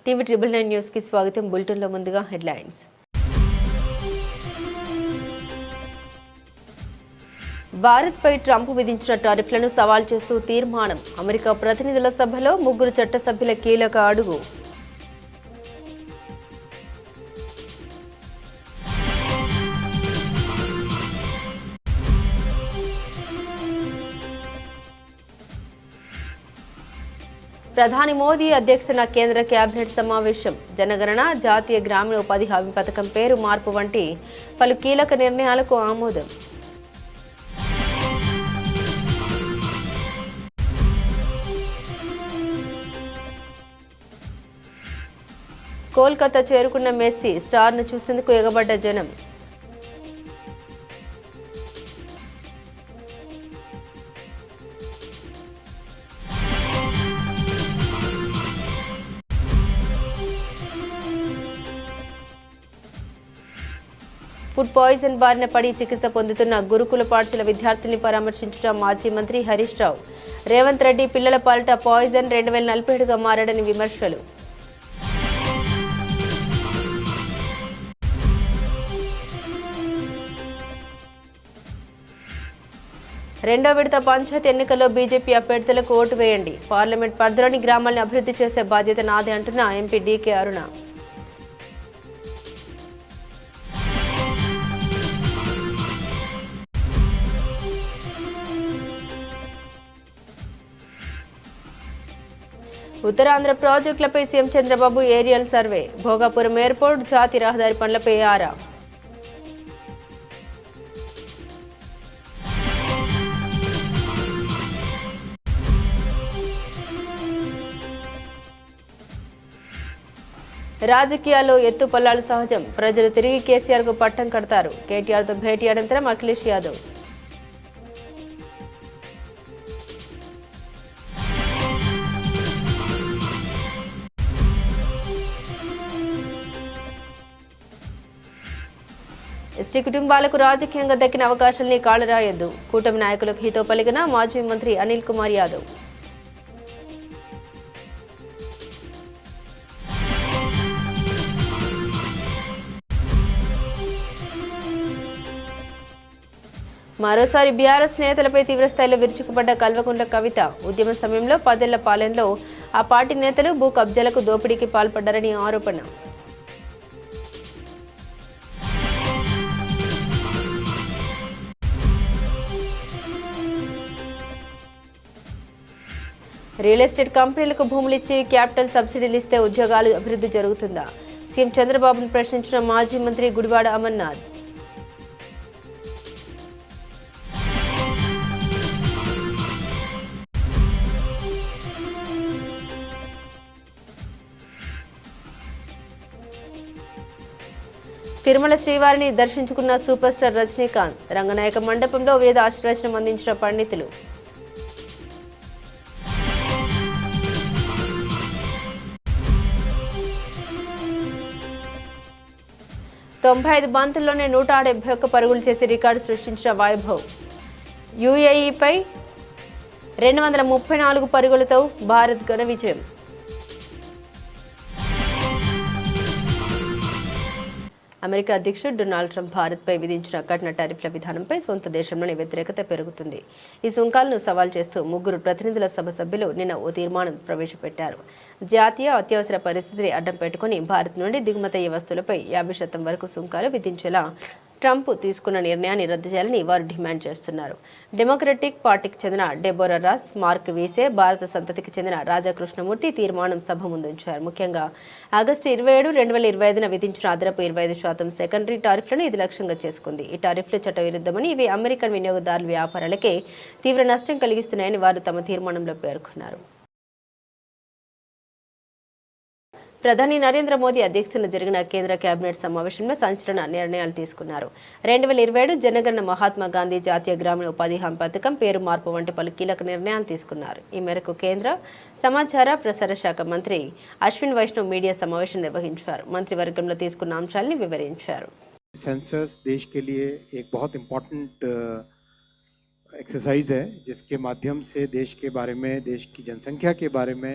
TV 999 news కి స్వాగతం. Bulletin లో ముందుగా హెడ్లైన్స్. భారత్ పై ట్రంప్ విధించిన టారిఫ్లను సవాల్ చేస్తూ తీర్మానం. అమెరికా ప్రతినిధుల సభలో 3 చట్టసభ్యుల కీలక అడుగు. ప్రధాని మోదీ అధ్యక్షతన కేంద్ర కేబినెట్ సమావేశం. జనగణన, జాతీయ గ్రామీణ ఉపాధి హామీ పథకం పేరు మార్పు వంటి పలు కీలక నిర్ణయాలకు ఆమోదం. కోల్కతా చేరుకున్న మెస్సీ, స్టార్ను చూసేందుకు ఎగబడ్డ జనం. ఫుడ్ పాయిజన్ బారిన పడి చికిత్స పొందుతున్న గురుకుల పాఠశాల విద్యార్థుల్ని పరామర్శించిన మాజీ మంత్రి హరీష్ రావు. రేవంత్ రెడ్డి పిల్లల పాలిట పాయిజన్ 2047గా మారాడని విమర్శలు. రెండో విడత పంచాయతీ ఎన్నికల్లో బీజేపీ అభ్యర్థులకు ఓటు వేయండి. పార్లమెంట్ పరిధిలోని గ్రామాలను అభివృద్ధి చేసే బాధ్యత నాదే అంటున్న ఎంపీ డీకే అరుణ. ఉత్తరాంధ్ర ప్రాజెక్టులపై CM Chandrababu aerial survey. Bhogapuram airport, జాతీయ రహదారి పనులపై ఆరా. రాజకీయాల్లో ఎత్తుపల్లాలు సహజం. ప్రజలు తిరిగి కేసీఆర్కు పట్టం కడతారు. కేటీఆర్తో భేటీ అనంతరం అఖిలేష్ యాదవ్. ఎస్టీ కుటుంబాలకు రాజకీయంగా దక్కిన అవకాశాలని కాళరాయొద్దు. కూటమి నాయకులకు హితో పలికిన మాజీ మంత్రి అనిల్ కుమార్ యాదవ్. మరోసారి బీఆర్ఎస్ నేతలపై తీవ్రస్థాయిలో విరుచుకుపడ్డ కల్వకుంట్ల కవిత. ఉద్యమ సమయంలో 10 ఏళ్ల పాలనలో ఆ పార్టీ నేతలు భూ కబ్జాలకు, దోపిడీకి పాల్పడ్డారని ఆరోపణ. రియల్ ఎస్టేట్ కంపెనీలకు భూములిచ్చి క్యాపిటల్ సబ్సిడీలు ఇస్తే ఉద్యోగాలు అభివృద్ధి జరుగుతుందా? సీఎం చంద్రబాబును ప్రశ్నించిన మాజీ మంత్రి గుడివాడ అమర్నాథ్. తిరుమల శ్రీవారిని దర్శించుకున్న సూపర్ స్టార్ రజనీకాంత్. రంగనాయక మండపంలో వేద ఆశీర్వచనం అందించిన పండితులు. తొంభై 5 బంతుల్లోనే 171 పరుగులు చేసి రికార్డు సృష్టించిన వైభవ్. యూఏఈపై 234 పరుగులతో భారత్ ఘన విజయం. అమెరికా అధ్యక్షుడు డొనాల్డ్ ట్రంప్ భారత్పై విధించిన కఠిన టారిఫ్ల విధానంపై సొంత దేశంలోని వ్యతిరేకత పెరుగుతుంది. ఈ సుంకాలను సవాల్ చేస్తూ 3 ప్రతినిధుల సభ సభ్యులు నిన్న ఓ తీర్మానం ప్రవేశపెట్టారు. జాతీయ అత్యవసర పరిస్థితిని అడ్డం పెట్టుకుని భారత్ నుండి దిగుమతయ్యే వస్తువులపై 50% వరకు సుంకాలు విధించేలా ట్రంప్ తీసుకున్న నిర్ణయాన్ని రద్దు చేయాలని వారు డిమాండ్ చేస్తున్నారు. డెమోక్రటిక్ పార్టీకి చెందిన డెబోరా రాస్, మార్క్ వీసే, భారత సంతతికి చెందిన రాజా కృష్ణమూర్తి తీర్మానం సభ ముందుంచారు. ముఖ్యంగా ఆగస్టు 27, 2025న విధించిన అదనపు 25% సెకండరీ టారిఫ్లను ఇది లక్ష్యంగా చేసుకుంది. ఈ టారిఫ్లు చట్టవిరుద్ధమని, ఇవి అమెరికన్ వినియోగదారుల వ్యాపారాలకే తీవ్ర నష్టం కలిగిస్తున్నాయని వారు తమ తీర్మానంలో పేర్కొన్నారు. ప్రధాని నరేంద్ర మోదీ అధ్యక్షతన జరిగిన కేంద్ర కేబినెట్ సమావేశంలో సంచలన నిర్ణయాలు తీసుకున్నారు. 2027 జనగణన, మహాత్మా గాంధీ జాతీయ గ్రామీణ ఉపాధి హామీ పథకం పేరు మార్పు వంటి పలు కీలక నిర్ణయాలు తీసుకున్నారు. ఈ మేరకు కేంద్ర సమాచార ప్రసార శాఖ మంత్రి అశ్విన్ వైష్ణవ్ మీడియా సమావేశం నిర్వహించారు. మంత్రివర్గంలో తీసుకున్న అంశాలను వివరించారు. सेंसस देश के लिए एक बहुत इम्पोर्टेंट एक्सरसाइज है, जिसके माध्यम से देश के बारे में, देश की जनसंख्या के बारे में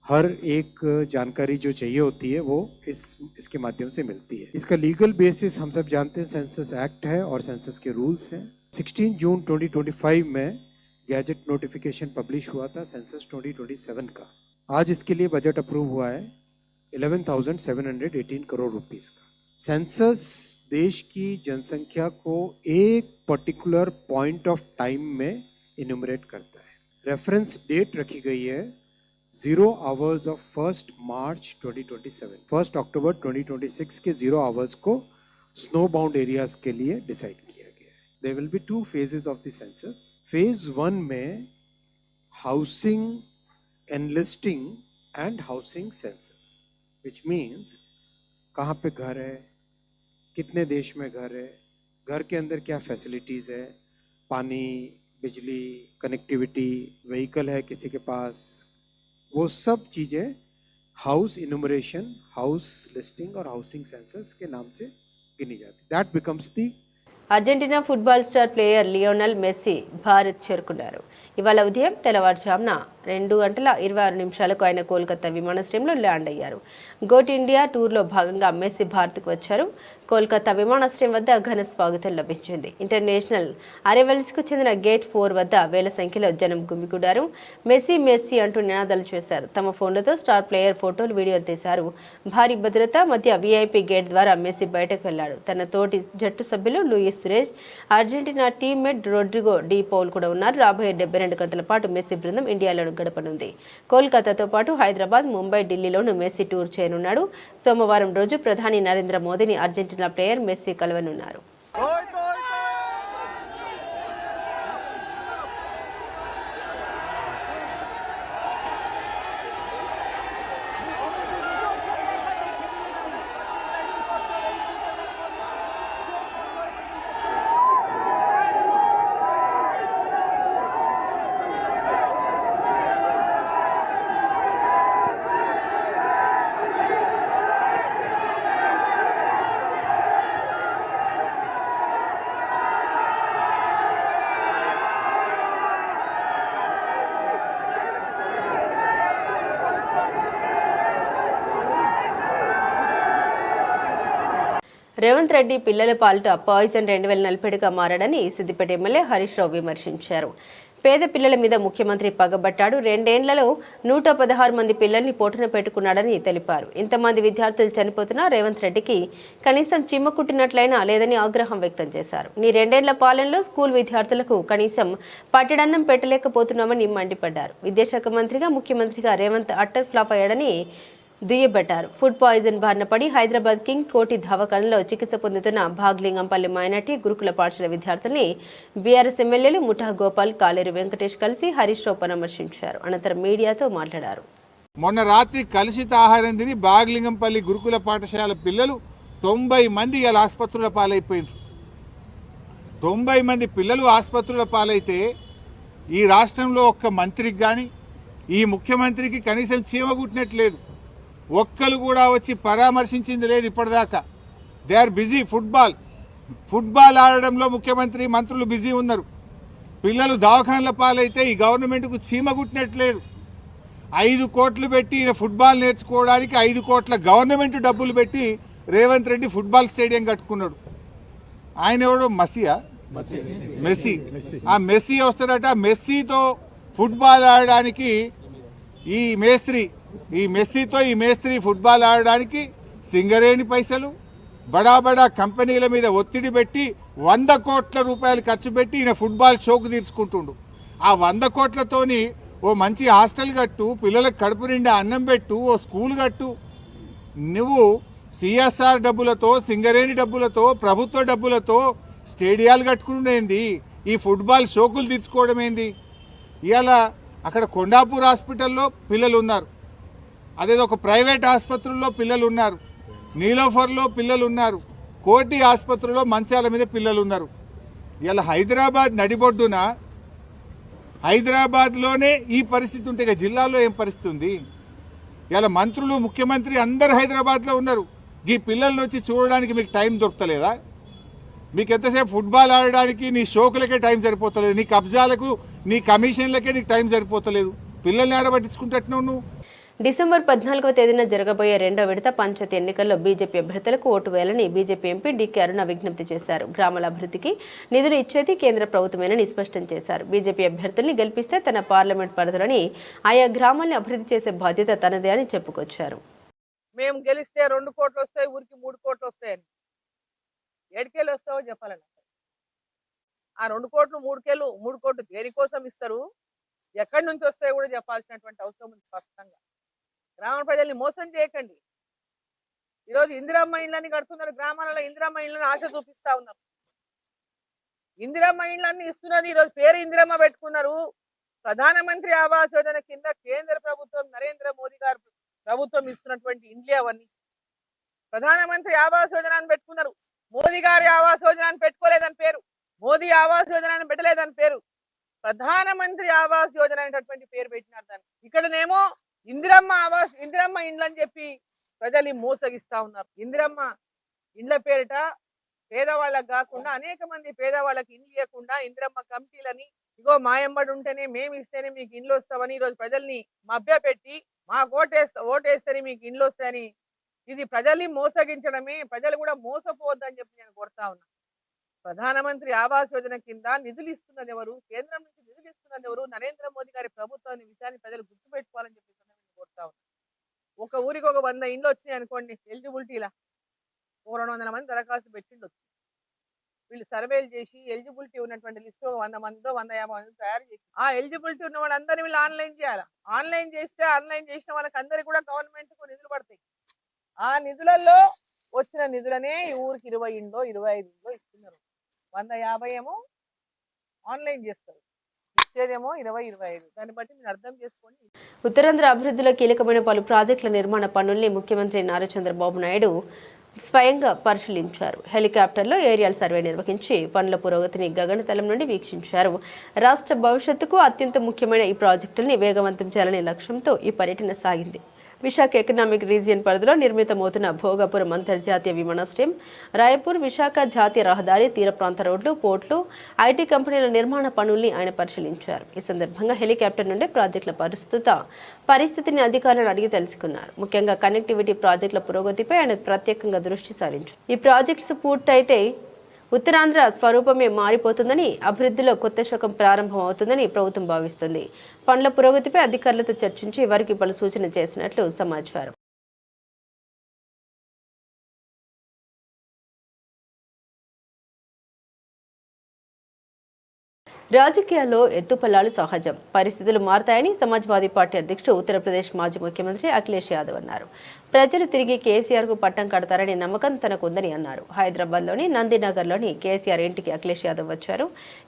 हर एक जानकारी जो चाहिए होती है वो इसके माध्यम से मिलती है। इसका लीगल बेसिस हम सब जानते हैं, सेंसस एक्ट है और सेंसस के रूल्स हैं। 16 जून 2025 में गैजेट नोटिफिकेशन पब्लिश हुआ था सेंसस 2027 का। आज इसके लिए बजट अप्रूव हुआ है 11,718 करोड़ रुपीस का। सेंसस देश की जनसंख्या को एक पर्टिकुलर पॉइंट ऑफ टाइम में इन्यूमरेट करता है। रेफरेंस डेट रखी गई है 0 hours of 1st March 2027, 1st October 2026 के 0 hours को स्नो बाउंड एरियाज के लिए डिसाइड किया गया है। There will be 2 phases of the census. Phase 1 में housing enlisting and housing census, which means कहाँ पे घर है, कितने देश में घर है, घर के अंदर क्या फैसिलिटीज़ है, पानी, बिजली, कनेक्टिविटी, व्हीकल है किसी के पास, वो सब चीज़ें हाउस इनुमरेशन, हाउस लिस्टिंग और हाउसिंग सेंसस के नाम से गिनी जाती। That becomes the Argentina football star player Lionel Messi Bharat చేరుకున్నారు. ఇవాళ ఉదయం తెల్లవారుజామున 2:26 ఆయన కోల్కతా విమానాశ్రయంలో ల్యాండ్ అయ్యారు. గోట్ ఇండియా టూర్లో భాగంగా మెస్సీ భారత్కు వచ్చారు. కోల్కతా విమానాశ్రయం వద్ద ఘన స్వాగతం లభించింది. ఇంటర్నేషనల్ అరైవల్స్కు చెందిన గేట్ 4 వద్ద వేల సంఖ్యలో జనం గుమిగూడారు. మెస్సీ మెస్సీ అంటూ నినాదాలు చేశారు. తమ ఫోన్లతో స్టార్ ప్లేయర్ ఫోటోలు, వీడియోలు తీశారు. భారీ భద్రత మధ్య వీఐపీ గేట్ ద్వారా మెస్సీ బయటకు వెళ్లాడు. తన తోటి జట్టు సభ్యులు Luis Suarez, Argentina teammate Rodrigo de Paul కూడా ఉన్నారు. రాబోయే 72 గంటల పాటు మెస్సీ బృందం ఇండియాలో గడపనుంది. కోల్కతాతో పాటు హైదరాబాద్, ముంబై, ఢిల్లీలోనూ మెస్సీ టూర్ చేయనున్నాడు. సోమవారం రోజు ప్రధాని నరేంద్ర మోదీని అర్జెంటీనా ప్లేయర్ మెస్సీ కలవనున్నారు. రేవంత్ రెడ్డి పిల్లల పాలిట పాయిజన్ 2047గా మారాడని సిద్దిపేట ఎమ్మెల్యే హరీష్ రావు విమర్శించారు. పేద పిల్లల మీద ముఖ్యమంత్రి పగబట్టాడు. 2 ఏళ్లలో 116 మంది పిల్లల్ని పోటున పెట్టుకున్నాడని తెలిపారు. ఇంతమంది విద్యార్థులు చనిపోతున్నా రేవంత్ రెడ్డికి కనీసం చిమ్మ కుట్టినట్లయినా లేదని ఆగ్రహం వ్యక్తం చేశారు. నీ 2 ఏళ్ల పాలనలో స్కూల్ విద్యార్థులకు కనీసం పట్టెడన్నం పెట్టలేకపోతున్నామని మండిపడ్డారు. విద్యాశాఖ మంత్రిగా ముఖ్యమంత్రిగా రేవంత్ అట్టర్ ఫ్లాప్ అయ్యాడని దుయ్యబట్టారు. ఫుడ్ పాయిజన్ బారిన పడి హైదరాబాద్ కింగ్ కోటి దవాఖానలో చికిత్స పొందుతున్న భాగ్లింగంపల్లి మైనార్టీ గురుకుల పాఠశాల విద్యార్థుల్ని బీఆర్ఎస్ ఎమ్మెల్యేలు ముఠా గోపాల్, కాలేరు వెంకటేష్ కలిసి హరీష్ రావు పరామర్శించారు. అనంతరం మీడియాతో మాట్లాడారు. మొన్న రాత్రి కలుషిత ఆహారం తిని భాగ్లింగంపల్లి గురుకుల పాఠశాల పిల్లలు 90 మంది ఇలా ఆసుపత్రుల పాలైపోయింది. 90 మంది పిల్లలు ఆసుపత్రుల పాలైతే ఈ రాష్ట్రంలో ఒక్క మంత్రికి కానీ ఈ ముఖ్యమంత్రికి కనీసం చీమ కుట్టినట్లేదు. ఒక్కరు కూడా వచ్చి పరామర్శించింది లేదు ఇప్పటిదాకా. They are busy. ఫుట్బాల్ ఆడడంలో ముఖ్యమంత్రి, మంత్రులు బిజీ ఉన్నారు. పిల్లలు దవాఖానల పాలైతే ఈ గవర్నమెంట్కు చీమ కుట్టినట్లేదు. 5 కోట్లు పెట్టి ఫుట్బాల్ నేర్చుకోవడానికి 5 కోట్ల గవర్నమెంట్ డబ్బులు పెట్టి రేవంత్ రెడ్డి ఫుట్బాల్ స్టేడియం కట్టుకున్నాడు. ఆయన ఎవడో మెస్సీ. ఆ మెస్సీ వస్తాడట. మెస్సీతో ఫుట్బాల్ ఆడడానికి ఈ మేస్త్రి ఫుట్బాల్ ఆడడానికి సింగరేణి పైసలు, బడా బడా కంపెనీల మీద ఒత్తిడి పెట్టి 100 కోట్ల రూపాయలు ఖర్చు పెట్టి ఈయన ఫుట్బాల్ షోకు తీర్చుకుంటుండు. ఆ 100 కోట్లతోని ఓ మంచి హాస్టల్ కట్టు, పిల్లలకు కడుపు నిండా అన్నం పెట్టు, ఓ స్కూల్ కట్టు. నువ్వు సిఎస్ఆర్ డబ్బులతో, సింగరేణి డబ్బులతో, ప్రభుత్వ డబ్బులతో స్టేడియాలు కట్టుకునేంది, ఈ ఫుట్బాల్ షోకులు తీర్చుకోవడం ఏంది? ఇవాళ అక్కడ కొండాపూర్ హాస్పిటల్లో పిల్లలు ఉన్నారు, అదేదో ఒక ప్రైవేట్ ఆసుపత్రుల్లో పిల్లలు ఉన్నారు, నీలోఫర్లో పిల్లలు ఉన్నారు, కోటి ఆసుపత్రిలో మంచాల మీద పిల్లలు ఉన్నారు. ఇలా హైదరాబాద్ నడిబొడ్డున, హైదరాబాద్లోనే ఈ పరిస్థితి ఉంటే ఇక జిల్లాలో ఏం పరిస్థితి ఉంది? ఇలా మంత్రులు, ముఖ్యమంత్రి అందరు హైదరాబాద్లో ఉన్నారు. ఈ పిల్లల్ని వచ్చి చూడడానికి మీకు టైం దొరకలేదా? మీకు ఎంతసేపు ఫుట్బాల్ ఆడడానికి నీ షోకులకే టైం సరిపోతలేదు, నీ కబ్జాలకు, నీ కమిషన్లకే నీకు టైం సరిపోతలేదు. పిల్లల్ని ఆడబట్టించుకుంటున్నావు నువ్వు. డిసెంబర్ 14వ తేదీన జరగబోయే రెండో విడత పంచాయతీ ఎన్నికల్లో బీజేపీ అభ్యర్థులకు ఓటు వేయాలని బీజేపీ ఎంపీ డీకే అరుణ విజ్ఞప్తి చేశారు. గ్రామాల అభివృద్ధికి నిధులు ఇచ్చేది కేంద్ర ప్రభుత్వమేనని స్పష్టం చేశారు. బీజేపీ అభ్యర్థుల్ని గెలిపిస్తే తన పార్లమెంట్ పరిధిలోని ఆయా గ్రామాల్ని అభివృద్ధి చేసే బాధ్యత తనదే అని చెప్పుకొచ్చారు. మేము గెలిస్తే 2 కోట్లు వస్తాయి, ఊరికి 3 కోట్లు వస్తాయని ఏడుకేళ్ళు వస్తావో చెప్పాలండి. ఆ 2 కోట్లు 3 కోట్లు దేనికోసం ఇస్తారు, ఎక్కడి నుంచి వస్తాయో కూడా చెప్పాల్సినటువంటి అవసరం ఉంది. స్పష్టంగా గ్రామ ప్రజల్ని మోసం చేయకండి. ఈరోజు ఇందిరమ్మ ఇండ్లని కడుతున్నారు, గ్రామాలలో ఇందిరమ్మ ఇండ్లని ఆశ చూపిస్తా ఉన్నారు. ఇందిరమ్మ ఇండ్లన్నీ ఇస్తున్నది, ఈరోజు పేరు ఇందిరమ్మ పెట్టుకున్నారు. ప్రధానమంత్రి ఆవాస్ యోజన కింద కేంద్ర ప్రభుత్వం నరేంద్ర మోదీ గారు ప్రభుత్వం ఇస్తున్నటువంటి ఇండ్లే అవన్నీ. ప్రధానమంత్రి ఆవాస్ యోజన అని పెట్టుకున్నారు, మోదీ గారి ఆవాస్ యోజన అని పెట్టుకోలేదని పేరు, మోదీ ఆవాస్ యోజన అని పెట్టలేదని పేరు, ప్రధానమంత్రి ఆవాస్ యోజన అనేటటువంటి పేరు పెట్టినారు దాన్ని. ఇక్కడనేమో ఇందిరమ్మ ఇండ్లని చెప్పి ప్రజల్ని మోసగిస్తా ఉన్నారు. ఇందిరమ్మ ఇండ్ల పేరిట పేదవాళ్ళకి కాకుండా అనేక మంది పేదవాళ్ళకి ఇండ్లు ఇవ్వకుండా ఇందిరమ్మ కమిటీలని ఇగో మాయంబడి ఉంటేనే మేము ఇస్తేనే మీకు ఇండ్లు వస్తామని ఈరోజు ప్రజల్ని మభ్యపెట్టి మాకు ఓటేస్తేనే మీకు ఇండ్లు వస్తాయని ఇది ప్రజల్ని మోసగించడమే. ప్రజలు కూడా మోసపోవద్దని చెప్పి నేను కోరుతా ఉన్నా. ప్రధానమంత్రి ఆవాస్ యోజన కింద నిధులు ఇస్తున్నది ఎవరు, కేంద్రం నుంచి నిధులు ఇస్తున్నది ఎవరు, నరేంద్ర మోదీ గారి ప్రభుత్వం విషయాన్ని ప్రజలు గుర్తుపెట్టుకోవాలని చెప్పి కోరుతా ఉన్నా. ఒక ఊరికి ఒక 100 ఇండ్లు వచ్చినాయి అనుకోండి, ఎలిజిబిలిటీలా 200 మంది దరఖాస్తు పెట్టిండొచ్చు. వీళ్ళు సర్వేలు చేసి ఎలిజిబిలిటీ ఉన్నటువంటి లిస్టు 100 మందితో 150 మంది తయారు చేసి ఆ ఎలిజిబిలిటీ ఉన్న వాళ్ళందరినీ వీళ్ళు ఆన్లైన్ చేయాలి. ఆన్లైన్ చేసిన వాళ్ళకి అందరికి కూడా గవర్నమెంట్ కు నిధులు పడతాయి. ఆ నిధులలో వచ్చిన నిధులనే ఈ ఊరికి 20 ఇండ్లో 25 ఇండ్లో ఇస్తున్నారు. 150 ఏమో ఆన్లైన్ చేస్తారు, ఇచ్చేదేమో 20-25. దాన్ని బట్టి మీరు అర్థం చేసుకోండి. ఉత్తరాంధ్ర అభివృద్ధిలో కీలకమైన పలు ప్రాజెక్టుల నిర్మాణ పనుల్ని ముఖ్యమంత్రి నారా చంద్రబాబు నాయుడు స్వయంగా పరిశీలించారు. హెలికాప్టర్లో ఏరియల్ సర్వే నిర్వహించి పనుల పురోగతిని గగనతలం నుండి వీక్షించారు. రాష్ట్ర భవిష్యత్తుకు అత్యంత ముఖ్యమైన ఈ ప్రాజెక్టుల్ని వేగవంతం చేయాలనే లక్ష్యంతో ఈ పర్యటన సాగింది. విశాఖ ఎకనామిక్ రీజియన్ పరిధిలో నిర్మితమవుతున్న భోగాపురం అంతర్జాతీయ విమానాశ్రయం, రాయపూర్ విశాఖ జాతీయ రహదారి, తీర ప్రాంత రోడ్లు, పోర్టులు, ఐటీ కంపెనీల నిర్మాణ పనుల్ని ఆయన పరిశీలించారు. ఈ సందర్భంగా హెలికాప్టర్ నుండి ప్రాజెక్టుల పరిస్థితిని అధికారులను అడిగి తెలుసుకున్నారు. ముఖ్యంగా కనెక్టివిటీ ప్రాజెక్టుల పురోగతిపై ఆయన ప్రత్యేకంగా దృష్టి సారించారు. ఈ ప్రాజెక్ట్స్ పూర్తయితే ఉత్తరాంధ్ర స్వరూపమే మారిపోతుందని, అభివృద్ధిలో కొత్త శకం ప్రారంభం అవుతుందని ప్రభుత్వం భావిస్తుంది. పనుల పురోగతిపై అధికారులతో చర్చించి వారికి పలు సూచనలు చేసినట్లు సమాచారం. రాజకీయాల్లో ఎత్తుపల్లాలు సహజం, పరిస్థితులు మారతాయని సమాజ్వాదీ పార్టీ అధ్యక్షుడు ఉత్తరప్రదేశ్ మాజీ ముఖ్యమంత్రి అఖిలేష్ యాదవ్ అన్నారు. ప్రజలు తిరిగి కేసీఆర్ కు పట్టం కడతారనే నమ్మకం తనకు ఉందని అన్నారు. హైదరాబాద్లోని నందినగర్లోని కేసీఆర్ ఇంటికి అఖిలేష్ యాదవ్ వచ్చారు.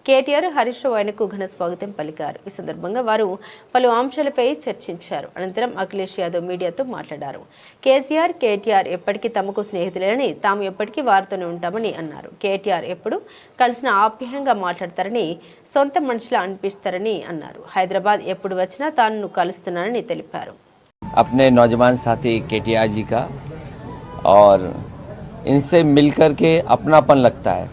కేటీఆర్, హరీష్ రావు ఆయనకు ఘన స్వాగతం పలికారు. ఈ సందర్భంగా వారు పలు అంశాలపై చర్చించారు. అనంతరం అఖిలేష్ యాదవ్ మీడియాతో మాట్లాడారు. కేటీఆర్ ఎప్పటికీ తమకు స్నేహితులేనని, తాము ఎప్పటికీ వారితోనే ఉంటామని అన్నారు. కేటీఆర్ ఎప్పుడు కలిసిన ఆప్యాయంగా మాట్లాడతారని, సొంత మనుషులా అనిపిస్తారని అన్నారు. హైదరాబాద్ ఎప్పుడు వచ్చినా తాను కలుస్తున్నానని తెలిపారు. अपने नौजवान साथी केटीआर जी का, और इनसे मिलकर के अपनापन लगता है।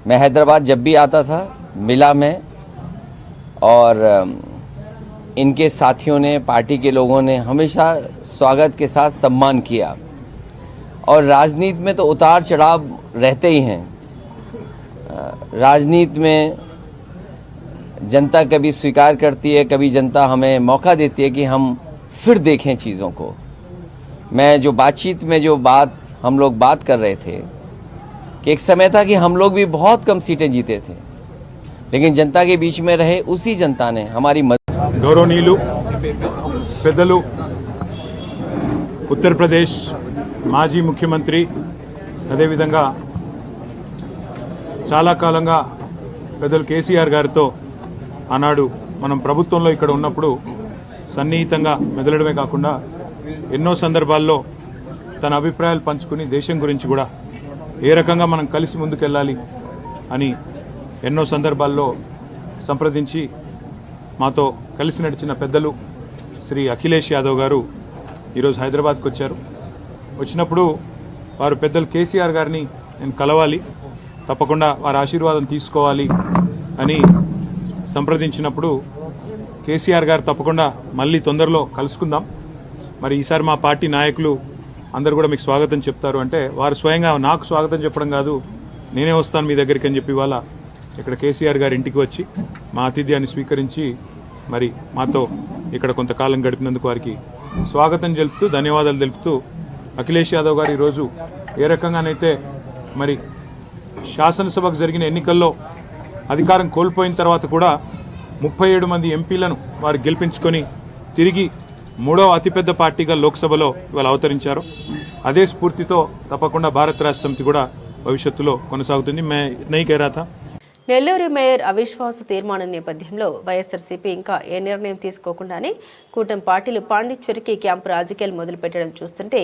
मैं हैदराबाद जब भी आता था मिला मैं, और इनके साथियों ने, पार्टी के लोगों ने हमेशा स्वागत के साथ सम्मान किया। और राजनीति में तो उतार चढ़ाव रहते ही हैं। राजनीति में जनता कभी स्वीकार करती है, कभी जनता हमें मौका देती है कि हम फिर देखें चीज़ों को। मैं जो बातचीत में हम लोग बात कर रहे थे कि एक समय था कि हम लोग भी बहुत कम सीटें जीते थे, लेकिन जनता के बीच में रहे, उसी जनता ने हमारी मदद। गौरवनीयुलु पेदलु उत्तर प्रदेश మాజీ ముఖ్యమంత్రి, అదేవిధంగా చాలా కాలంగా పెద్దలు కేసీఆర్ గారితో ఆనాడు మనం ప్రభుత్వంలో ఇక్కడ ఉన్నప్పుడు సన్నిహితంగా మెదలడమే కాకుండా ఎన్నో సందర్భాల్లో తన అభిప్రాయాలు పంచుకుని దేశం గురించి కూడా ఏ రకంగా మనం కలిసి ముందుకెళ్ళాలి అని ఎన్నో సందర్భాల్లో సంప్రదించి మాతో కలిసి నడిచిన పెద్దలు శ్రీ అఖిలేష్ యాదవ్ గారు ఈరోజు హైదరాబాద్కు వచ్చారు. వచ్చినప్పుడు వారు పెద్దలు కేసీఆర్ గారిని నేను కలవాలి, తప్పకుండా వారి ఆశీర్వాదం తీసుకోవాలి అని సంప్రదించినప్పుడు కేసీఆర్ గారు తప్పకుండా మళ్ళీ తొందరలో కలుసుకుందాం. మరి ఈసారి మా పార్టీ నాయకులు అందరూ కూడా మీకు స్వాగతం చెప్తారు అంటే వారు స్వయంగా నాకు స్వాగతం చెప్పడం కాదు, నేనే వస్తాను మీ దగ్గరికి అని చెప్పి ఇవాళ ఇక్కడ కేసీఆర్ గారి ఇంటికి వచ్చి మా ఆతిథ్యాన్ని స్వీకరించి మరి మాతో ఇక్కడ కొంతకాలం గడిపినందుకు వారికి స్వాగతం తెలుపుతూ ధన్యవాదాలు తెలుపుతూ, అఖిలేష్ యాదవ్ గారు ఈరోజు ఏ రకంగానైతే మరి శాసనసభకు జరిగిన ఎన్నికల్లో అధికారం కోల్పోయిన తర్వాత కూడా 37 మంది ఎంపీలను వారు గెలిపించుకొని తిరిగి 3వ అతిపెద్ద పార్టీగా లోక్సభలో ఇవాళ అవతరించారు. అదే స్ఫూర్తితో తప్పకుండా భారత రాష్ట్ర సమితి కూడా భవిష్యత్తులో కొనసాగుతుంది. మే నహీ కహ రహా థా. నెల్లూరు మేయర్ అవిశ్వాస తీర్మానం నేపథ్యంలో వైఎస్ఆర్సీపీ ఇంకా ఏ నిర్ణయం తీసుకోకుండానే కూటమి పార్టీలు పాండిచ్చేరికి క్యాంపు రాజకీయాలు మొదలుపెట్టడం చూస్తుంటే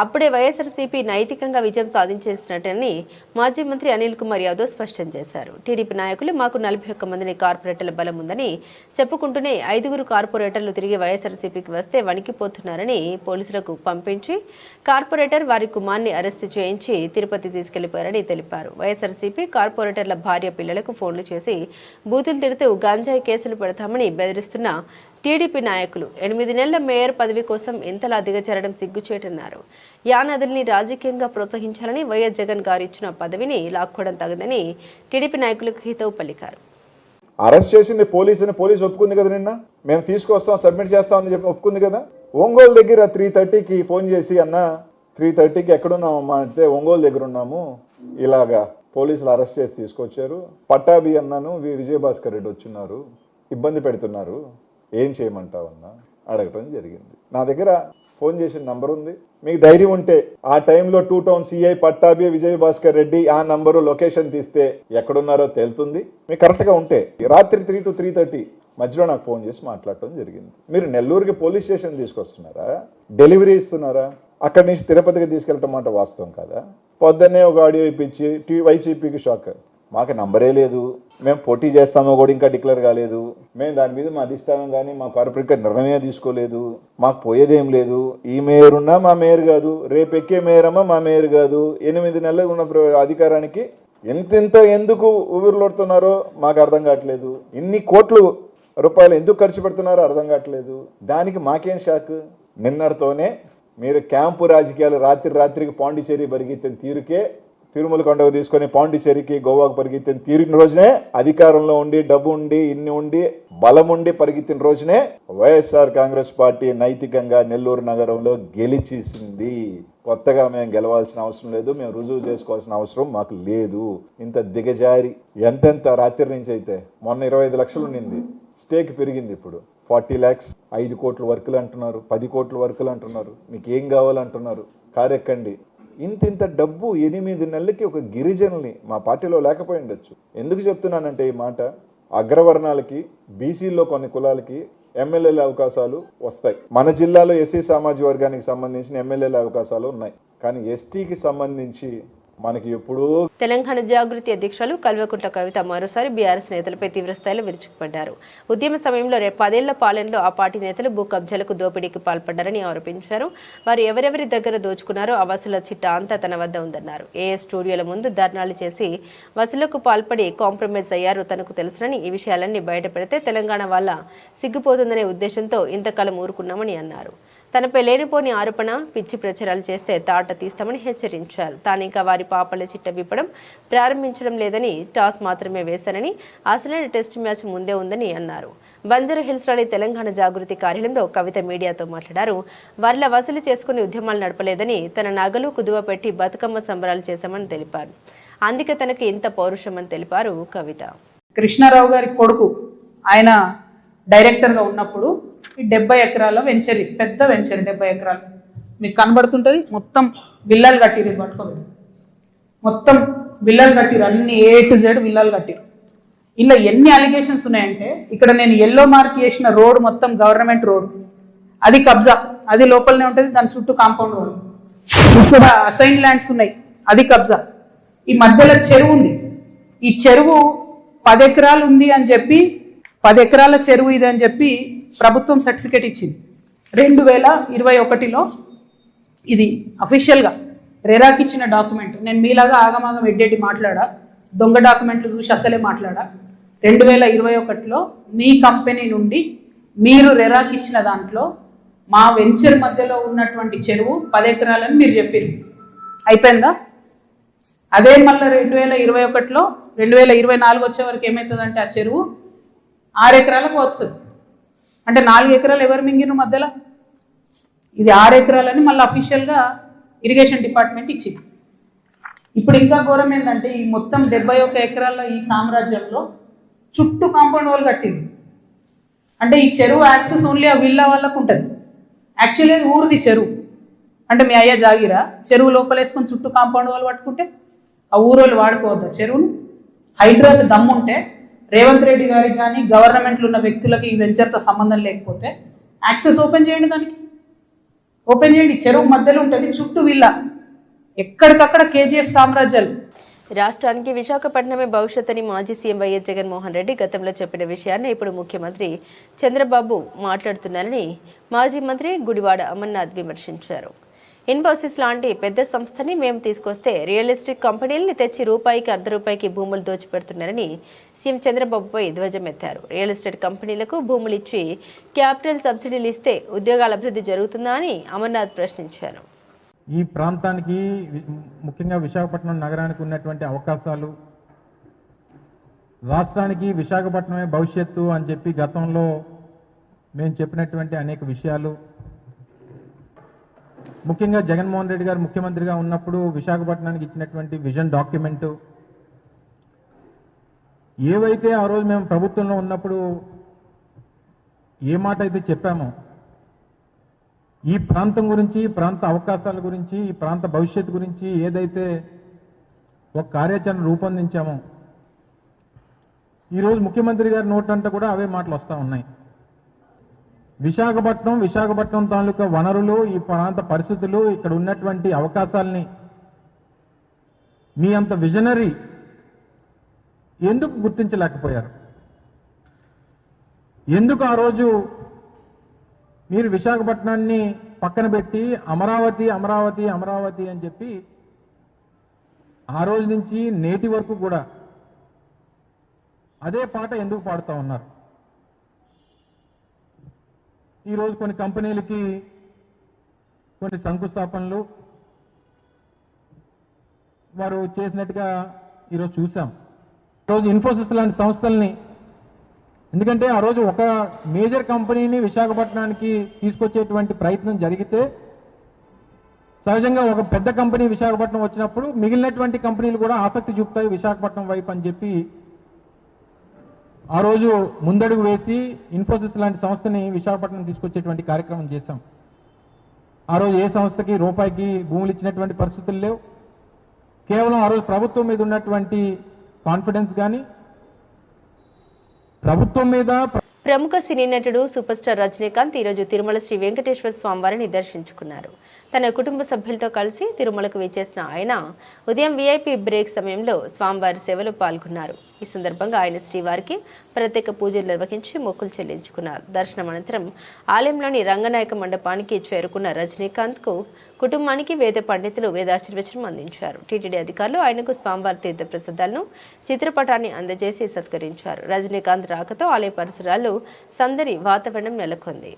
అప్పుడే వైఎస్ఆర్సీపీ నైతికంగా విజయం సాధించేసినట్టని మాజీ మంత్రి అనిల్ కుమార్ యాదవ్ స్పష్టం చేశారు. టీడీపీ నాయకులు మాకు 41 మందిని కార్పొరేటర్ల బలం ఉందని చెప్పుకుంటూనే 5 కార్పొరేటర్లు తిరిగి వైఎస్ఆర్సీపీకి వస్తే వణికిపోతున్నారని పోలీసులకు పంపించి కార్పొరేటర్ వారి కుమార్ని అరెస్టు చేయించి తిరుపతి తీసుకెళ్లిపోయారని తెలిపారు. వైఎస్ఆర్సీపీ కార్పొరేటర్ల భార్య పిల్లలకు ఫోన్లు చేసి బూతులు తిడుతూ గంజాయి కేసులు పెడతామని బెదిరిస్తున్న టీడీపీ నాయకులు 8 నెలల మేయర్ పదవి కోసం ఇంతలా దిగజారడం సిగ్గుచేటన్నారు. యానాదుల్ని రాజకీయంగా ప్రోత్సహించాలని వైఎస్ జగన్ గారు ఇచ్చిన పదవిని లాక్కోవడం తగదని టీడీపీ నాయకులకు హితవు పలికారు. అరెస్ట్ చేసింది పోలీసు ఒప్పుకుంది కదా, నిన్న మేము తీసుకొస్తాం సబ్మిట్ చేస్తామని చెప్పి ఒప్పుకుంది కదా. ఒంగోలు దగ్గర 3:30కి ఫోన్ చేసి అన్న 3:30కి ఎక్కడున్నామమ్మా అంటే ఒంగోలు దగ్గర ఉన్నాము, ఇలాగా పోలీసులు అరెస్ట్ చేసి తీసుకొచ్చారు, పట్టాభి అన్నాను విజయభాస్కర్ రెడ్డి వచ్చిన్నారు, ఇబ్బంది పెడుతున్నారు, ఏం చేయమంటావన్నా అడగటం జరిగింది. నా దగ్గర ఫోన్ చేసిన నంబర్ ఉంది, మీకు ధైర్యం ఉంటే ఆ టైంలో 2 టౌన్ సిఐ పట్టాభి విజయభాస్కర్ రెడ్డి ఆ నంబరు లొకేషన్ తీస్తే ఎక్కడున్నారో తేలుతుంది. మీకు కరెక్ట్గా ఉంటే రాత్రి 3 to 3:30 మధ్యలో నాకు ఫోన్ చేసి మాట్లాడటం జరిగింది. మీరు నెల్లూరుకి పోలీస్ స్టేషన్ తీసుకొస్తున్నారా, డెలివరీ ఇస్తున్నారా, అక్కడి నుంచి తిరుపతికి తీసుకెళ్ళటం మాట వాస్తవం కాదా? పొద్దున్నే ఒక ఆడియో ఇప్పించి వైసీపీకి షాక్, మాకు నంబరే లేదు, మేము పోటీ చేస్తామో కూడా ఇంకా డిక్లేర్ కాలేదు, మేము దాని మీద మా అధిష్టానం కానీ మా కార్పొరేట్ నిర్ణయమే తీసుకోలేదు, మాకు పోయేదేం లేదు, ఈ మేయర్ ఉన్నా మా మేయర్ కాదు, రేపు ఎక్కే మేయర్ అమ్మా మా మేయర్ కాదు, 8 నెలలు ఉన్న అధికారానికి ఎంతెంత ఎందుకు ఊపిరిలోడుతున్నారో మాకు అర్థం కావట్లేదు, ఇన్ని కోట్లు రూపాయలు ఎందుకు ఖర్చు పెడుతున్నారో అర్థం కావట్లేదు, దానికి మాకేం షాక్. నిన్నటితోనే మీరు క్యాంపు రాజకీయాలు రాత్రికి పాండిచేరి పరిగెత్తిన తీరుకే, తిరుమల కొండకు తీసుకొని పాండిచేరికి గోవాకు పరిగెత్తిన తీరిన రోజునే, అధికారంలో ఉండి డబ్బు ఉండి ఇన్ని ఉండి బలం ఉండి పరిగెత్తిన రోజునే వైఎస్ఆర్ కాంగ్రెస్ పార్టీ నైతికంగా నెల్లూరు నగరంలో గెలిచేసింది. కొత్తగా మేము గెలవాల్సిన అవసరం లేదు, మేము రుజువు చేసుకోవాల్సిన అవసరం మాకు లేదు. ఇంత దిగజారి ఎంతెంత రాత్రి నుంచి అయితే మొన్న 25 లక్షలు ఉండింది, స్టేక్ పెరిగింది, ఇప్పుడు 40 lakhs, 5 కోట్ల వర్కులు అంటున్నారు, 10 కోట్ల వర్కులు అంటున్నారు, మీకు ఏం కావాలంటున్నారు, కారెక్కండి. ఇంత డబ్బు 8 నెలలకి ఒక గిరిజనుల్ని మా పార్టీలో లేకపోయి ఉండొచ్చు. ఎందుకు చెప్తున్నానంటే ఈ మాట, అగ్రవర్ణాలకి బీసీల్లో కొన్ని కులాలకి ఎమ్మెల్యేల అవకాశాలు వస్తాయి. మన జిల్లాలో ఎస్సీ సామాజిక వర్గానికి సంబంధించిన ఎమ్మెల్యేల అవకాశాలు ఉన్నాయి, కానీ ఎస్టీకి సంబంధించి మనకి ఎప్పుడూ. తెలంగాణ జాగృతి అధ్యక్షులు కల్వకుంట్ల కవిత మరోసారి బీఆర్ఎస్ నేతలపై తీవ్రస్థాయిలో విరుచుకుపడ్డారు. ఉద్యమ సమయంలో 10 ఏళ్ల పాలనలో ఆ పార్టీ నేతలు భూ కబ్జాలకు దోపిడీకి పాల్పడ్డారని ఆరోపించారు. వారు ఎవరెవరి దగ్గర దోచుకున్నారో ఆ వసూల చిట్టా అంతా తన వద్ద ఉందన్నారు. ఏఎస్ స్టూడియోల ముందు ధర్నాలు చేసి వసూలకు పాల్పడి కాంప్రమైజ్ అయ్యారు తనకు తెలుసునని, ఈ విషయాలన్నీ బయటపెడితే తెలంగాణ వల్ల సిగ్గుపోతుందనే ఉద్దేశంతో ఇంతకాలం ఊరుకున్నామని అన్నారు. తనపై లేనిపోని ఆరోపణ, పిచ్చి ప్రచారాలు చేస్తే తాట తీస్తామని హెచ్చరించారు. తానింకా వారి పాపల చిట్ట విప్పడం ప్రారంభించడం లేదని, టాస్ మాత్రమే వేశారని, అసలైన టెస్ట్ మ్యాచ్ ముందే ఉందని అన్నారు. బంజారాహిల్స్లోని తెలంగాణ జాగృతి కార్యాలయంలో కవిత మీడియాతో మాట్లాడారు. వారిలా వసూలు చేసుకుని ఉద్యమాలు నడపలేదని, తన నగలు కుదువ పెట్టి బతుకమ్మ సంబరాలు చేశామని తెలిపారు. అందుకే తనకు ఇంత పౌరుషమని తెలిపారు కవిత. కృష్ణారావు గారి కొడుకు ఆయన డైరెక్టర్గా ఉన్నప్పుడు 70 ఎకరాల వెంచరీ, పెద్ద వెంచరీ, 70 ఎకరాలు మీకు కనబడుతుంటుంది. మొత్తం విల్లాలు కట్టిరు, పట్టుకోండి, మొత్తం విల్లాలు కట్టిరు, అన్ని A to Z విల్లాలు కట్టిరు. ఇలా ఎన్ని అలిగేషన్స్ ఉన్నాయంటే, ఇక్కడ నేను ఎల్లో మార్క్ చేసిన రోడ్ మొత్తం గవర్నమెంట్ రోడ్, అది కబ్జా, అది లోపలనే ఉంటుంది, దాని చుట్టూ కాంపౌండ్ వాళ్ళు. ఇక్కడ అసైన్ ల్యాండ్స్ ఉన్నాయి, అది కబ్జా. ఈ మధ్యలో చెరువు ఉంది, ఈ చెరువు 10 ఎకరాలు ఉంది అని చెప్పి, 10 ఎకరాల చెరువు ఇది అని చెప్పి ప్రభుత్వం సర్టిఫికేట్ ఇచ్చింది 2021లో. ఇది అఫీషియల్గా రెరాకి ఇచ్చిన డాక్యుమెంట్. నేను మీలాగా ఆగమాగం ఎడ్డెడ్డి మాట్లాడా, దొంగ డాక్యుమెంట్లు చూసి అసలే మాట్లాడా. 2021లో మీ కంపెనీ నుండి మీరు రెరాకి ఇచ్చిన దాంట్లో మా వెంచర్ మధ్యలో ఉన్నటువంటి చెరువు 10 ఎకరాలని మీరు చెప్పారు. అయిపోయిందా? అదే మళ్ళీ 2021లో 2024 వచ్చే వరకు ఏమవుతుందంటే ఆ చెరువు 6 ఎకరాలకు వస్తుంది. అంటే 4 ఎకరాలు ఎవరు మింగిన మధ్యలో? ఇది 6 ఎకరాలని మళ్ళీ అఫీషియల్గా ఇరిగేషన్ డిపార్ట్మెంట్ ఇచ్చింది. ఇప్పుడు ఇంకా ఘోరం ఏంటంటే ఈ మొత్తం 71 ఎకరాల ఈ సామ్రాజ్యంలో చుట్టూ కాంపౌండ్ వాల్ కట్టింది. అంటే ఈ చెరువు యాక్సెస్ ఓన్లీ ఆ విల్లా వాళ్ళకు ఉంటుంది. యాక్చువల్లీ అది ఊరిది చెరువు. అంటే మీ అయ్యా జాగిరా చెరువు లోపలేసుకొని చుట్టూ కాంపౌండ్ వాల్ పట్టుకుంటే ఆ ఊరోళ్ళు వాడుకోవద్దా చెరువును? హైడ్రాకి దమ్ముంటే రేవంత్ రెడ్డి గారికి కానీ గవర్నమెంట్లో ఉన్న వ్యక్తులకి ఈ వెంచర్తో సంబంధం లేకపోతే యాక్సెస్ ఓపెన్ చేయండి, దానికి ఓపెన్ చేయండి. చెరువు మధ్యలో ఉంటుంది, చుట్టూ విల్లా, ఎక్కడికక్కడ కేజీఎఫ్ సామ్రాజ్యాలు. రాష్ట్రానికి విశాఖపట్నమే భవిష్యత్తని మాజీ సీఎం వైఎస్ జగన్మోహన్ రెడ్డి గతంలో చెప్పిన విషయాన్ని ఇప్పుడు ముఖ్యమంత్రి చంద్రబాబు మాట్లాడుతున్నారని మాజీ మంత్రి గుడివాడ అమర్నాథ్ విమర్శించారు. ఇన్ఫోసిస్ లాంటి పెద్ద సంస్థని మేము తీసుకొస్తే రియల్ ఎస్టేట్ కంపెనీలని తెచ్చి రూపాయికి ₹1 భూములు దోచిపెడుతున్నారని సీఎం చంద్రబాబుపై ధ్వజమెత్తారు. రియల్ ఎస్టేట్ కంపెనీలకు భూములు ఇచ్చి క్యాపిటల్ సబ్సిడీలు ఇస్తే ఉద్యోగాల అభివృద్ధి జరుగుతుందా అని అమర్నాథ్ ప్రశ్నించారు. ఈ ప్రాంతానికి ముఖ్యంగా విశాఖపట్నం నగరానికి ఉన్నటువంటి అవకాశాలు, రాష్ట్రానికి విశాఖపట్నమే భవిష్యత్తు అని చెప్పి గతంలో మేము చెప్పినటువంటి అనేక విషయాలు, ముఖ్యంగా జగన్మోహన్ రెడ్డి గారు ముఖ్యమంత్రిగా ఉన్నప్పుడు విశాఖపట్నానికి ఇచ్చినటువంటి విజన్ డాక్యుమెంటు, ఏవైతే ఆ రోజు మేము ప్రభుత్వంలో ఉన్నప్పుడు ఏ మాట అయితే చెప్పామో ఈ ప్రాంతం గురించి, ప్రాంత అవకాశాల గురించి, ఈ ప్రాంత భవిష్యత్తు గురించి ఏదైతే ఒక కార్యాచరణ రూపొందించామో ఈరోజు ముఖ్యమంత్రి గారి నోటంటే కూడా అవే మాటలు వస్తూ ఉన్నాయి. విశాఖపట్నం తాలూకా వనరులు, ఈ ప్రాంత పరిస్థితులు, ఇక్కడ ఉన్నటువంటి అవకాశాలని మీ అంత విజనరీ ఎందుకు గుర్తించలేకపోయారు? ఎందుకు ఆ రోజు మీరు విశాఖపట్నాన్ని పక్కన పెట్టి అమరావతి అమరావతి అమరావతి అని చెప్పి ఆ రోజు నుంచి నేటి వరకు కూడా అదే పాట ఎందుకు పాడుతూ ఉన్నారు? ఈరోజు కొన్ని కంపెనీలకి కొన్ని శంకుస్థాపనలు వారు చేసినట్టుగా ఈరోజు చూసాం. ఈరోజు ఇన్ఫోసిస్ లాంటి సంస్థల్ని, ఎందుకంటే ఆ రోజు ఒక మేజర్ కంపెనీని విశాఖపట్నానికి తీసుకొచ్చేటువంటి ప్రయత్నం జరిగితే సహజంగా ఒక పెద్ద కంపెనీ విశాఖపట్నం వచ్చినప్పుడు మిగిలినటువంటి కంపెనీలు కూడా ఆసక్తి చూపుతాయి విశాఖపట్నం వైపు అని చెప్పి ఆ రోజు ముందడుగు వేసి ఇన్ఫోసిస్ లాంటి సంస్థని విశాఖపట్నం తీసుకొచ్చేటువంటి కార్యక్రమం చేశాం. ఆ రోజు ఏ సంస్థకి రూపాయికి భూములు ఇచ్చినటువంటి పరిస్థితులు లేవు. కేవలం ఆ రోజు ప్రభుత్వం మీద ఉన్నటువంటి కాన్ఫిడెన్స్ కానీ, ప్రభుత్వం మీద ప్రముఖ సినీ నటుడు సూపర్ స్టార్ రజనీకాంత్ ఈరోజు తిరుమల శ్రీ వెంకటేశ్వర స్వామివారిని దర్శించుకున్నారు. తన కుటుంబ సభ్యులతో కలిసి తిరుమలకు విచ్చేసిన ఆయన ఉదయం వీఐపీ బ్రేక్ సమయంలో స్వామివారి సేవలో పాల్గొన్నారు. ఈ సందర్భంగా ఆయన శ్రీవారికి ప్రత్యేక పూజలు నిర్వహించి మొక్కులు చెల్లించుకున్నారు. దర్శనం అనంతరం ఆలయంలోని రంగనాయక మండపానికి చేరుకున్న రజనీకాంత్కు కుటుంబానికి వేద పండితులు వేదాశీర్వచనం అందించారు. టీటీడీ అధికారులు ఆయనకు స్వామివారి తీర్థ ప్రసాదాలను, చిత్రపటాన్ని అందజేసి సత్కరించారు. రజనీకాంత్ రాకతో ఆలయ పరిసరాల్లో సందడి వాతావరణం నెలకొంది.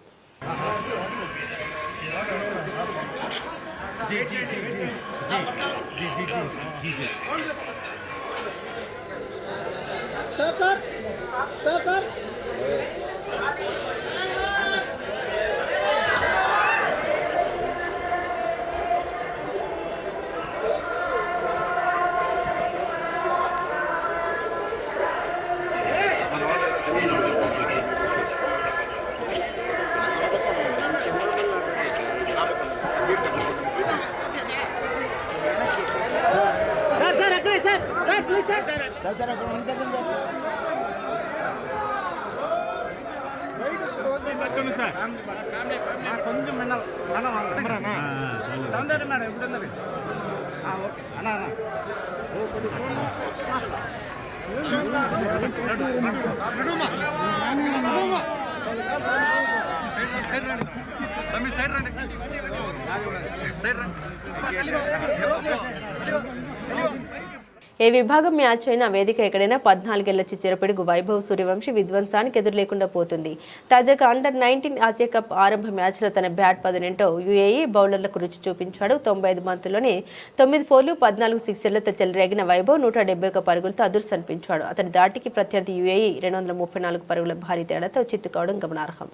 ఏ విభాగం మ్యాచ్ అయినా వేదిక ఎక్కడైనా 14 ఏళ్ల చిచ్చెరపిడుగు వైభవ్ సూర్యవంశీ విధ్వంసానికి ఎదురు లేకుండా పోతుంది. తాజాగా అండర్-19 ఆసియా కప్ ఆరంభ మ్యాచ్లో తన బ్యాట్ పదునేంటో యూఏఈ బౌలర్లకు రుచి చూపించాడు. 95 బంతుల్లోనే 9 ఫోర్లు 14 సిక్సర్లతో చెలరేగిన వైభవ్ 171 పరుగులతో అదుర్స్ అనిపించాడు. అతని దాటికి ప్రత్యర్థి యూఏఈ 234 పరుగుల భారీ తేడాతో చిత్తు కావడం గమనార్హం.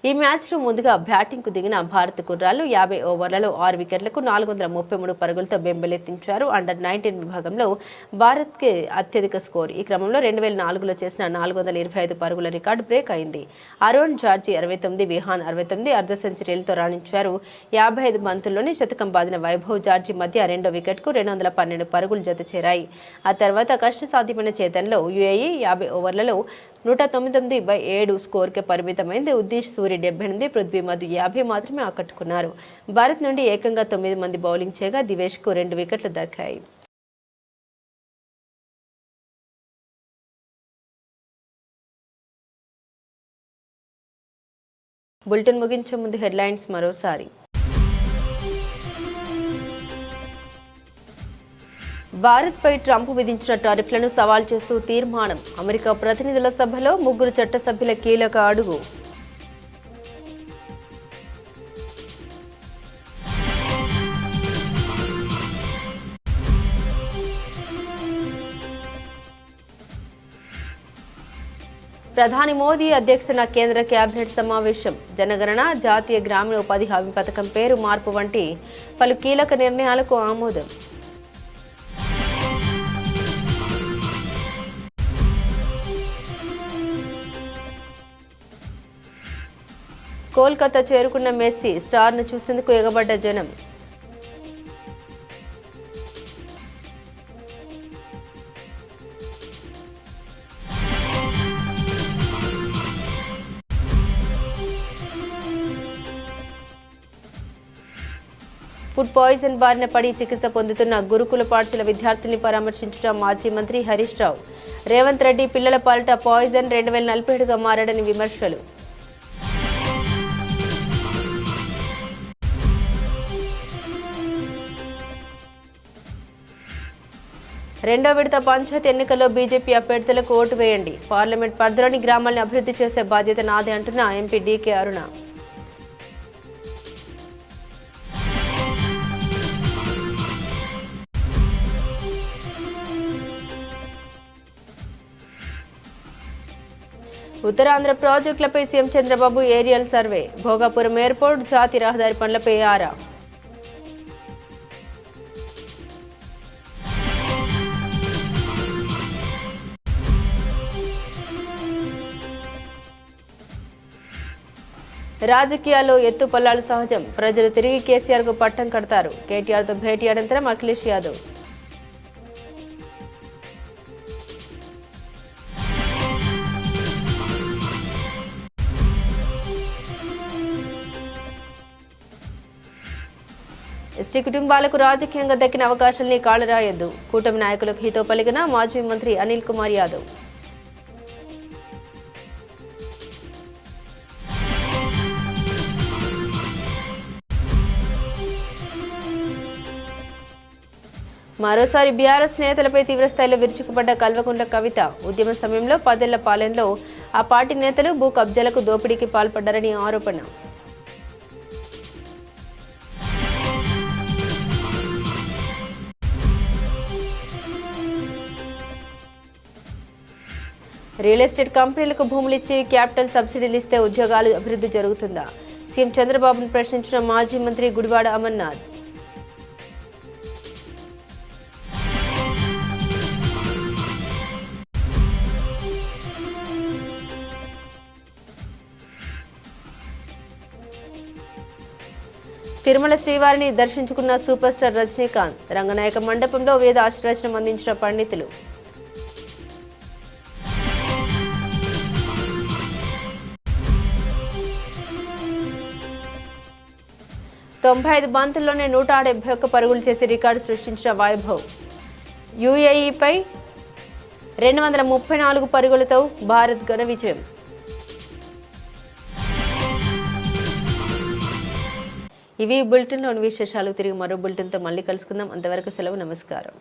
ఈ మ్యాచ్లో ముందుగా బ్యాటింగ్కు దిగిన భారత కుర్రాళ్లు 50 ఓవర్లలో 6 వికెట్లకు 433 పరుగులతో బెంబెలెత్తించారు. అండర్-19 విభాగంలో భారత్కి అత్యధిక స్కోర్. ఈ క్రమంలో 2004లో చేసిన 425 పరుగుల రికార్డు బ్రేక్ అయింది. అరోన్ జార్జీ 69, విహాన్ 69 అర్ధ సెంచరీలతో రాణించారు. 55 బంతుల్లోనే శతకం బాదిన వైభవ్ జార్జీ మధ్య రెండో వికెట్కు 212 పరుగులు జత చేరాయి. ఆ తర్వాత కష్టసాధ్యమైన చేతనలో యూఏఈ 50 ఓవర్లలో 199/7 స్కోర్కే పరిమితమైంది. ఉద్దీష్ సూరి 78, పృథ్వీ మధు 50 మాత్రమే ఆకట్టుకున్నారు. భారత్ నుండి ఏకంగా 9 మంది బౌలింగ్ చేయగా దివేష్కు 2 వికెట్లు దక్కాయి. బులెటిన్ ముగించే ముందు హెడ్లైన్స్ మరోసారి. భారత్పై ట్రంప్ విధించిన టారిఫ్లను సవాల్ చేస్తూ తీర్మానం. అమెరికా ప్రతినిధుల సభలో 3 చట్టసభ్యుల కీలక అడుగు. ప్రధాని మోదీ అధ్యక్షతన కేంద్ర కేబినెట్ సమావేశం. జనగణన, జాతీయ గ్రామీణ ఉపాధి హామీ పథకం పేరు మార్పు వంటి పలు కీలక నిర్ణయాలకు ఆమోదం. కోల్కతా చేరుకున్న మెస్సీ, స్టార్ను చూసేందుకు ఎగబడ్డ జనం. ఫుడ్ పాయిజన్ బారిన పడి చికిత్స పొందుతున్న గురుకుల పాఠశాల విద్యార్థిని పరామర్శించిన మాజీ మంత్రి హరీష్ రావు. రేవంత్ రెడ్డి పిల్లల పాలిట పాయిజన్ 2047గా మారాడని విమర్శలు. రెండో విడత పంచాయతీ ఎన్నికల్లో బీజేపీ అభ్యర్థులకు ఓటు వేయండి. పార్లమెంట్ పరిధిలోని గ్రామాలను అభివృద్ధి చేసే బాధ్యత నాదే అంటున్న ఎంపీ డీకే అరుణ. ఉత్తరాంధ్ర ప్రాజెక్టులపై CM Chandrababu aerial survey. Bhogapuram airport, జాతీయ రహదారి పనులపై ఆరా. రాజకీయాల్లో ఎత్తుపల్లాలు సహజం. ప్రజలు తిరిగి కేసీఆర్కు పట్టం కడతారు. కేటీఆర్తో భేటీ అనంతరం అఖిలేష్ యాదవ్. ఎస్టీ కుటుంబాలకు రాజకీయంగా దక్కిన అవకాశాలని కాళరాయొద్దు. కూటమి నాయకులకు హితో పలికిన మాజీ మంత్రి అనిల్ కుమార్ యాదవ్. మరోసారి బీఆర్ఎస్ నేతలపై తీవ్రస్థాయిలో విరుచుకుపడ్డ కల్వకుంట్ల కవిత. ఉద్యమ సమయంలో 10 ఏళ్ల పాలనలో ఆ పార్టీ నేతలు భూ కబ్జాలకు, దోపిడీకి పాల్పడ్డారని ఆరోపణ. రియల్ ఎస్టేట్ కంపెనీలకు భూములిచ్చి క్యాపిటల్ సబ్సిడీలు ఇస్తే ఉద్యోగాలు అభివృద్ధి జరుగుతుందా? సీఎం చంద్రబాబును ప్రశ్నించిన మాజీ మంత్రి గుడివాడ అమర్నాథ్. తిరుమల శ్రీవారిని దర్శించుకున్న సూపర్ స్టార్ రజనీకాంత్. రంగనాయక మండపంలో వేద ఆశీర్వచనం అందించిన పండితులు. తొంభై 95 బంతుల్లోనే 171 పరుగులు చేసి రికార్డు సృష్టించిన వైభవ్. యూఏఈపై 234 పరుగులతో భారత్ ఘన విజయం. ఇవి బులెటిన్లోని విశేషాలు. తిరిగి మరో బులెటిన్తో మళ్ళీ కలుసుకుందాం. అంతవరకు సెలవు. నమస్కారం.